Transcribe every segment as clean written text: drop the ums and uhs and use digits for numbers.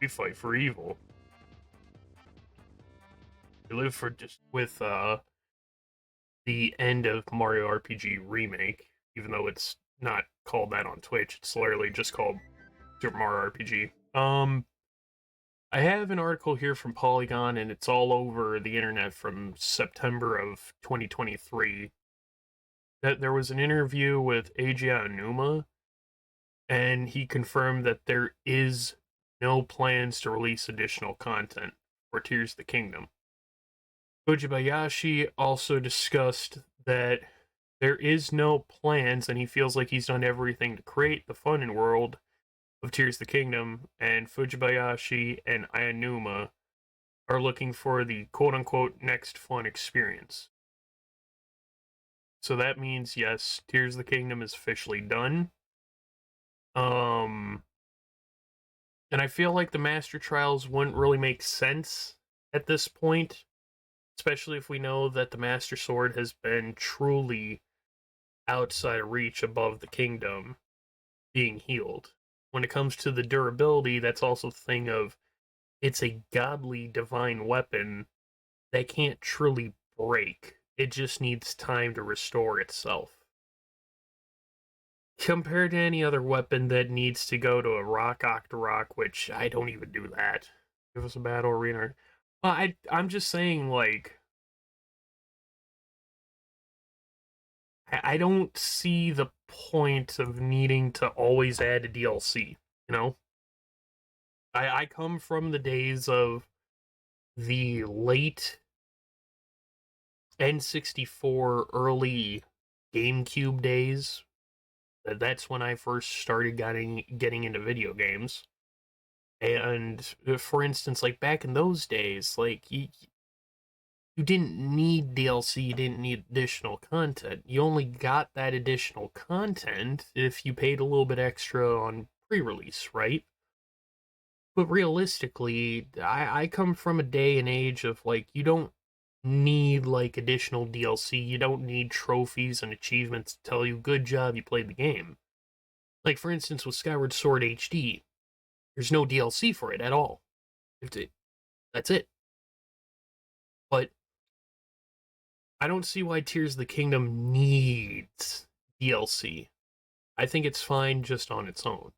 We fight for evil. We live for just with the end of Mario RPG Remake, even though it's not called that on Twitch. It's literally just called Super Mario RPG. I have an article here from Polygon, and it's all over the internet from September of 2023. That there was an interview with Eiji Aonuma, and he confirmed that there is no plans to release additional content for Tears of the Kingdom. Fujibayashi also discussed that there is no plans, and he feels like he's done everything to create the fun and world of Tears of the Kingdom, and Fujibayashi and Aonuma are looking for the quote-unquote next fun experience. So that means, yes, Tears of the Kingdom is officially done. And I feel like the Master Trials wouldn't really make sense at this point, especially if we know that the Master Sword has been truly outside of reach above the kingdom being healed. When it comes to the durability, that's also the thing of it's a godly divine weapon that can't truly break. It just needs time to restore itself. Compared to any other weapon that needs to go to a rock Octorok, which I don't even do that. Give us a battle arena. I'm just saying, like, I don't see the point of needing to always add a DLC, you know? I come from the days of the late N64, early GameCube days. That's when I first started getting into video games. And for instance, like back in those days, like you didn't need DLC, you didn't need additional content. You only got that additional content if you paid a little bit extra on pre-release, right? But realistically, I come from a day and age of like you don't need like additional DLC. You don't need trophies and achievements to tell you good job you played the game. Like for instance with Skyward Sword HD, there's no DLC for it at all. That's it. But I don't see why Tears of the Kingdom needs DLC. I think it's fine just on its own.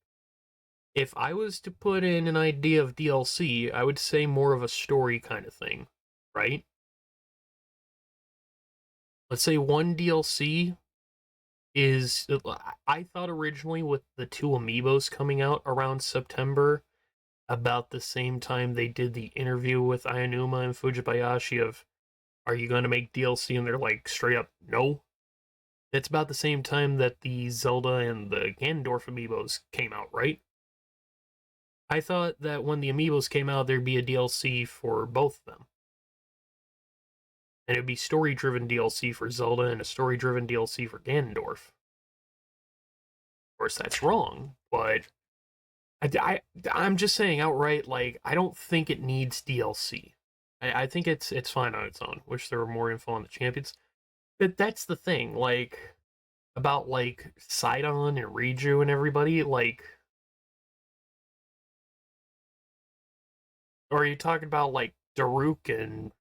If I was to put in an idea of DLC, I would say more of a story kind of thing, right? Let's say one DLC is. I thought originally with the two amiibos coming out around September, about the same time they did the interview with Aonuma and Fujibayashi of, are you going to make DLC? And they're like, straight up, no. It's about the same time that the Zelda and the Ganondorf amiibos came out, right? I thought that when the amiibos came out, there'd be a DLC for both of them. And it'd be story-driven DLC for Zelda and a story-driven DLC for Ganondorf. Of course, that's wrong, but I'm just saying outright, like, I don't think it needs DLC. I think it's fine on its own. Wish there were more info on the champions. But that's the thing, like, about, like, Sidon and Riju and everybody, like... Or are you talking about, like, Daruk and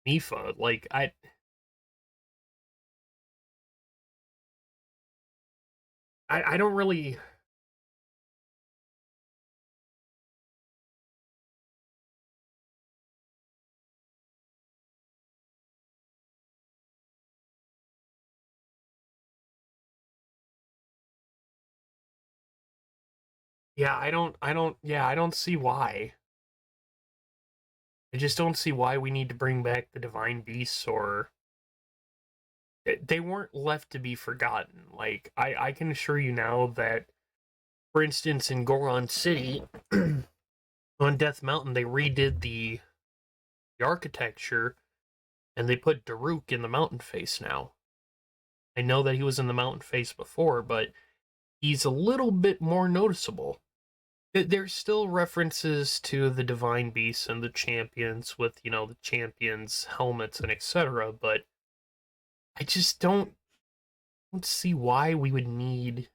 Mifa? Like, I don't really... Yeah, I don't see why. I just don't see why we need to bring back the Divine Beasts or... They weren't left to be forgotten. Like, I can assure you now that, for instance, in Goron City, on Death Mountain, they redid the architecture, and they put Daruk in the mountain face now. I know that he was in the mountain face before, but he's a little bit more noticeable. There's still references to the divine beasts and the champions with, you know, the champions' helmets and etc., but I just don't see why we would need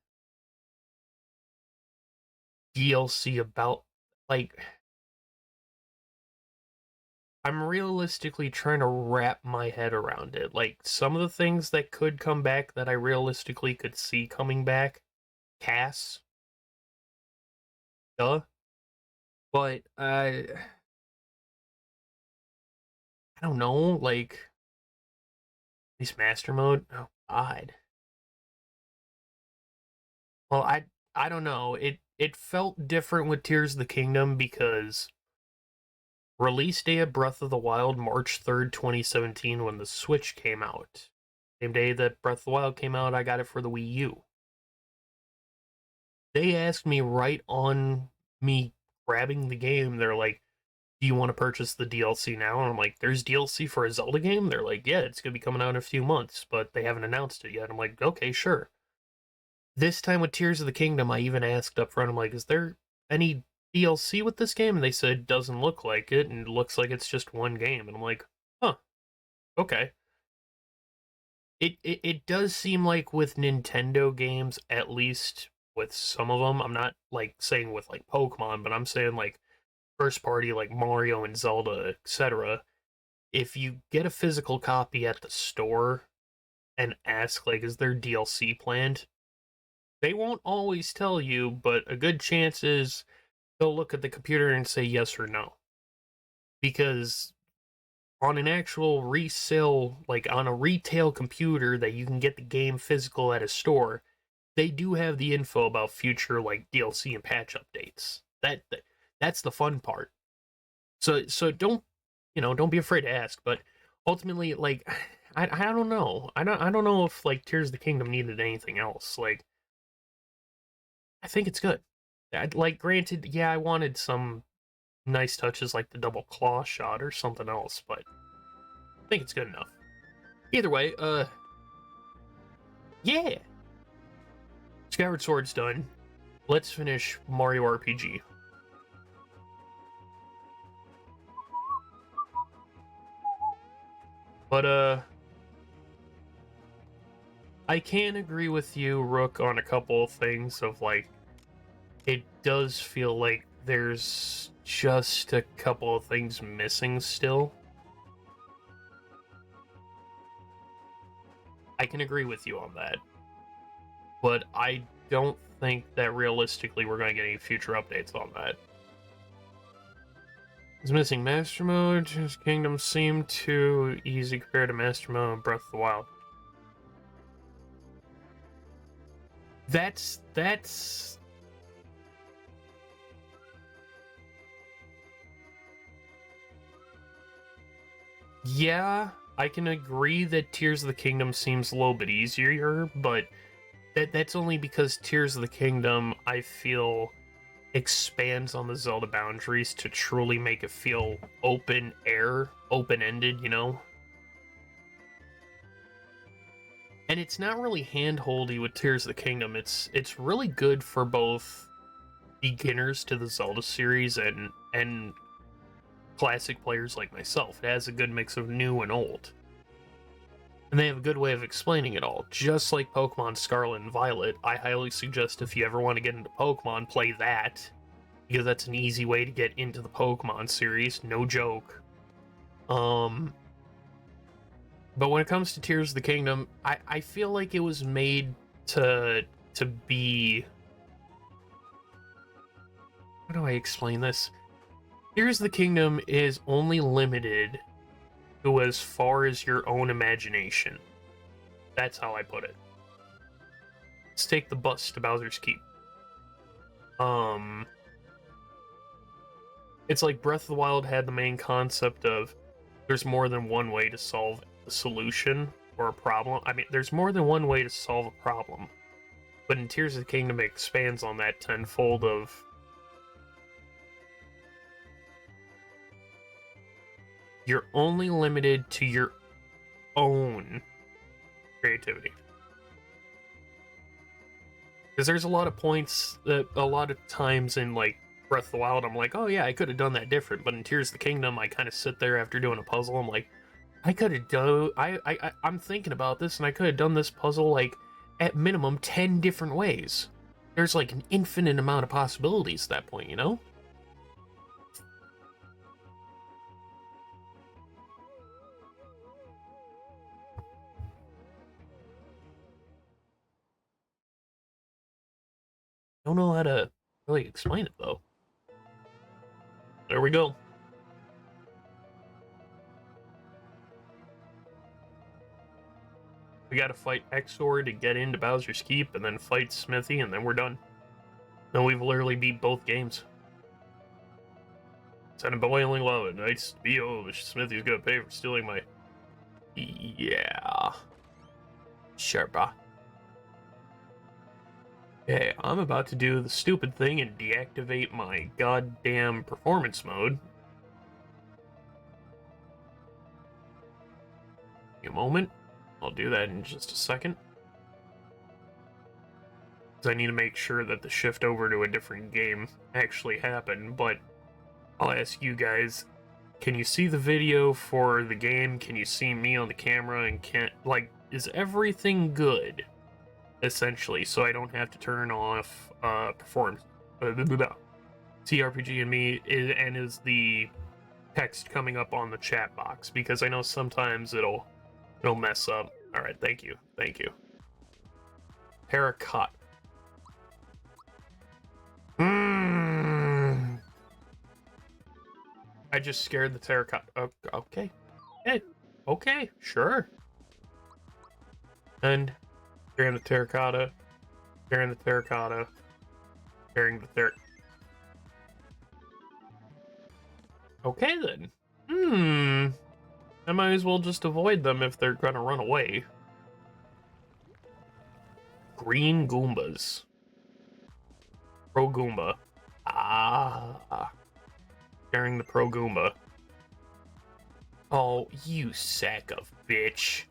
DLC about, like, I'm realistically trying to wrap my head around it. Like, some of the things that could come back that I realistically could see coming back, Cass, duh. But I don't know, like, at least Master Mode. Oh God. Well, I don't know. It felt different with Tears of the Kingdom because release day of Breath of the Wild, March 3rd, 2017, when the Switch came out. Same day that Breath of the Wild came out, I got it for the Wii U. They asked me right on me grabbing the game, they're like, do you want to purchase the DLC now? And I'm like, there's DLC for a Zelda game? They're like, yeah, it's going to be coming out in a few months, but they haven't announced it yet. I'm like, okay, sure. This time with Tears of the Kingdom, I even asked up front, I'm like, is there any DLC with this game? And they said, doesn't look like it, and it looks like it's just one game. And I'm like, huh, okay. It does seem like with Nintendo games, at least with some of them, I'm not like saying with like Pokemon, but I'm saying like first party like Mario and Zelda, etc. If you get a physical copy at the store and ask like, is there DLC planned? They won't always tell you, but a good chance is they'll look at the computer and say yes or no. Because on an actual resale, like on a retail computer that you can get the game physical at a store, they do have the info about future like DLC and patch updates. That's the fun part. So don't don't be afraid to ask. But ultimately, like I don't know. I don't know if like Tears of the Kingdom needed anything else. Like I think it's good. Like granted, yeah, I wanted some nice touches like the double claw shot or something else, but I think it's good enough. Either way, yeah. Skyward Sword's done. Let's finish Mario RPG. But I can agree with you, Rook, on a couple of things of like it does feel like there's just a couple of things missing still. I can agree with you on that. But I don't think that realistically we're going to get any future updates on that. It's missing Master Mode. His Kingdom seemed too easy compared to Master Mode and Breath of the Wild. That's yeah, I can agree that Tears of the Kingdom seems a little bit easier, but that's only because Tears of the Kingdom I feel expands on the Zelda boundaries to truly make it feel open air, open-ended, you know? And it's not really hand-holdy with Tears of the Kingdom. It's really good for both beginners to the Zelda series and classic players like myself. It has a good mix of new and old. And they have a good way of explaining it all. Just like Pokemon Scarlet and Violet, I highly suggest if you ever want to get into Pokemon, play that. Because that's an easy way to get into the Pokemon series, no joke. But when it comes to Tears of the Kingdom, I feel like it was made to be, how do I explain this? Tears of the Kingdom is only limited to as far as your own imagination. That's how I put it. Let's take the bus to Bowser's Keep. It's like Breath of the Wild had the main concept of there's more than one way to solve a solution or a problem. I mean, there's more than one way to solve a problem. But in Tears of the Kingdom, it expands on that tenfold of you're only limited to your own creativity. Because there's a lot of points that a lot of times in like Breath of the Wild, I'm like, oh yeah, I could have done that different. But in Tears of the Kingdom, I kind of sit there after doing a puzzle. I'm like, I could have done. I'm thinking about this, and I could have done this puzzle like at minimum 10 different ways. There's like an infinite amount of possibilities at that point, you know? Don't know how to really explain it, though. There we go. We gotta fight Exor to get into Bowser's Keep, and then fight Smithy, and then we're done. Then we've literally beat both games. Send a boiling lava. Nice to be over. Smithy's gonna pay for stealing my... Yeah. Sure, brah. Okay, I'm about to do the stupid thing and deactivate my goddamn performance mode. Give me a moment. I'll do that in just a second. Because I need to make sure that the shift over to a different game actually happened, but I'll ask you guys, can you see the video for the game? Can you see me on the camera? And is everything good? Essentially, so I don't have to turn off performance. TRPG and me is the text coming up on the chat box, because I know sometimes it'll mess up. All right, thank you. Terracotta. I just scared the terracotta. Okay. Okay, sure. And scaring the terracotta. Scaring the terracotta. Scaring the Okay then. I might as well just avoid them if they're gonna run away. Green Goombas. Pro Goomba. Scaring the Pro Goomba. Oh, you sack of bitch.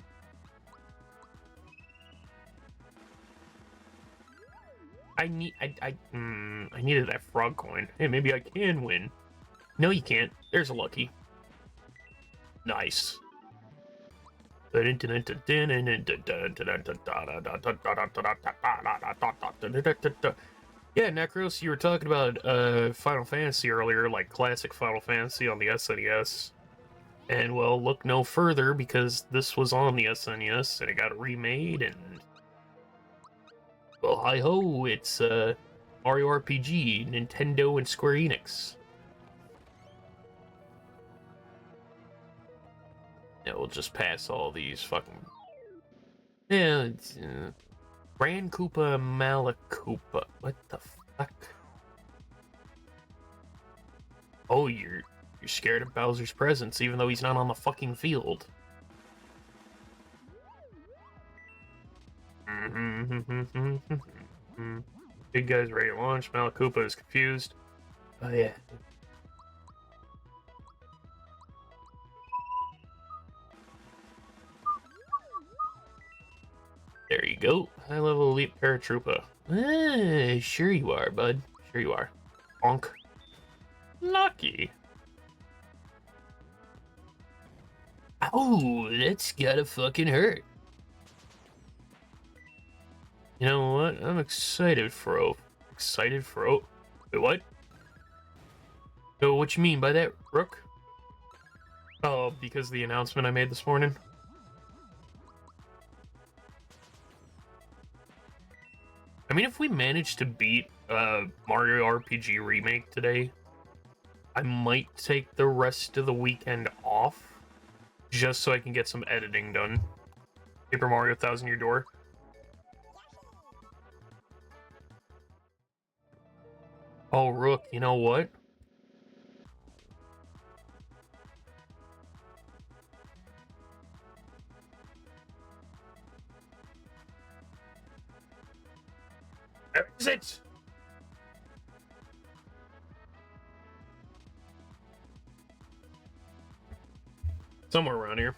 I needed that frog coin. Hey, maybe I can win. No, you can't. There's a lucky. Nice. Yeah, Necros, you were talking about Final Fantasy earlier, like classic Final Fantasy on the SNES. And, well, look no further, because this was on the SNES, and it got remade, and... Well, hi-ho, it's Mario RPG, Nintendo, and Square Enix. Yeah, we'll just pass all these fucking... Yeah, it's... Grand Koopa Malakoopa. What the fuck? Oh, you're scared of Bowser's presence, even though he's not on the fucking field. Big guy's ready to launch. Malakoopa is confused. Oh, yeah. There you go. High-level elite paratroopa. Sure you are, bud. Sure you are. Bonk. Lucky. Oh, that's gotta fucking hurt. You know what? I'm excited, Fro. Excited, Fro. Wait, what? So what you mean by that, Rook? Oh, because of the announcement I made this morning? I mean, if we manage to beat Mario RPG Remake today, I might take the rest of the weekend off, just so I can get some editing done. Paper Mario 1000 Year Door. Oh, Rook, you know what? Where is it? Somewhere around here.